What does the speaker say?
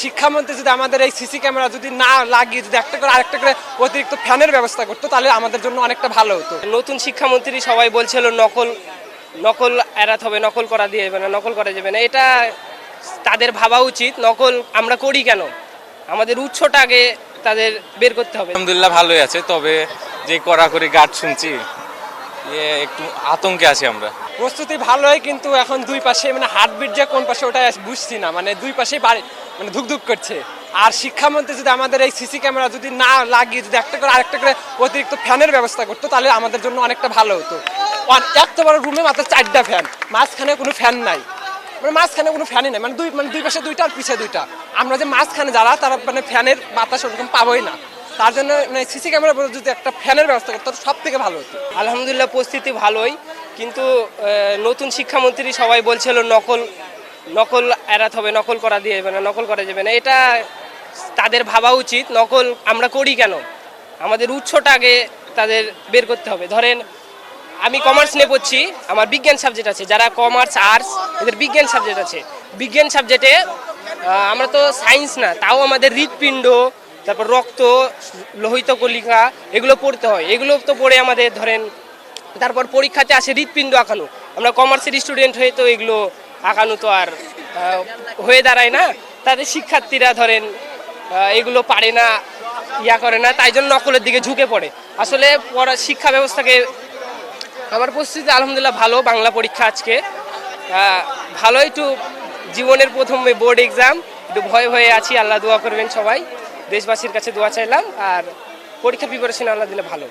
শিক্ষামন্ত্রী যদি আমাদের এই সিসি ক্যামেরা যদি না লাগিয়ে যদি একটা করে আরেকটা করে অতিরিক্ত ফ্যানের ব্যবস্থা করতো তাহলে আমাদের জন্য অনেকটা ভালো হতো। নতুন শিক্ষামন্ত্রী সবাই বলছিল নকল নকল এড়াতে হবে, নকল করা দিয়ে যাবে না, নকল করা যাবে না। এটা তাদের ভাবা উচিত, নকল আমরা করি কেন, আমাদের উৎসটা আগে তাদের বের করতে হবে। আলহামদুলিল্লাহ ভালোই আছে, তবে যে কড়াকড়ি গার্ড শুনছি একটু আতঙ্কে আছি আমরা। প্রস্তুতি ভালোই, কিন্তু এখন দুই পাশে মানে হার্টবিট যে কোন পাশে ওটা বুঝছি না, মানে দুই পাশেই মানে ধুকধুক করছে। আর শিক্ষামন্ত্রী যদি আমাদের এই সিসি ক্যামেরা যদি না লাগিয়ে যদি একটা করে আরেকটা করে অতিরিক্ত ফ্যানের ব্যবস্থা করতো তাহলে আমাদের জন্য অনেকটা ভালো হতো। এত বড় রুমে মাত্র 4টা ফ্যান, মাঝখানে কোনো ফ্যান নাই, মানে মাঝখানে কোনো ফ্যানই নাই, মানে দুই পাশে 2টা আর পিছিয়ে 2টা। আমরা যে মাঝখানে যারা তারা মানে ফ্যানের বাতাস ওরকম পাবোই না। তার জন্য মানে সিসি ক্যামেরা যদি একটা ফ্যানের ব্যবস্থা করতো সব থেকে ভালো হতো। আলহামদুলিল্লাহ পরিস্থিতি ভালোই, কিন্তু নতুন শিক্ষামন্ত্রী সবাই বলছিল নকল নকল এড়াতে হবে, নকল করা দিয়ে যাবে না, নকল করা যাবে না। এটা তাদের ভাবা উচিত, নকল আমরা করি কেন, আমাদের উৎসটা আগে তাদের বের করতে হবে। ধরেন আমি কমার্স নিয়ে পড়ছি, আমার বিজ্ঞান সাবজেক্ট আছে, যারা কমার্স আর্টস এদের বিজ্ঞান সাবজেক্ট আছে। বিজ্ঞান সাবজেক্টে আমরা তো সায়েন্স না, তাও আমাদের হৃৎপিণ্ড, তারপর রক্ত, লোহিত কণিকা এগুলো পড়তে হয়। এগুলো তো পড়ে আমাদের ধরেন তারপর পরীক্ষাতে আসে হৃৎপিণ্ড আঁকানো। আমরা কমার্সের স্টুডেন্ট হয়ে তো এগুলো আঁকানো তো আর হয়ে দাঁড়ায় না। তাদের শিক্ষার্থীরা ধরেন এগুলো পারে না, করে না, তাই জন্য নকলের দিকে ঝুঁকে পড়ে। আসলে শিক্ষা ব্যবস্থাকে আমার পরিস্থিতি আলহামদুলিল্লাহ ভালো। বাংলা পরীক্ষা আজকে ভালো, একটু জীবনের প্রথম বোর্ড এক্সাম, একটু ভয়ে ভয়ে আছি। আল্লাহ দোয়া করবেন সবাই, দেশবাসীর কাছে দোয়া চাইলাম। আর পরীক্ষা প্রিপারেশন আল্লাহ দিলে ভালো।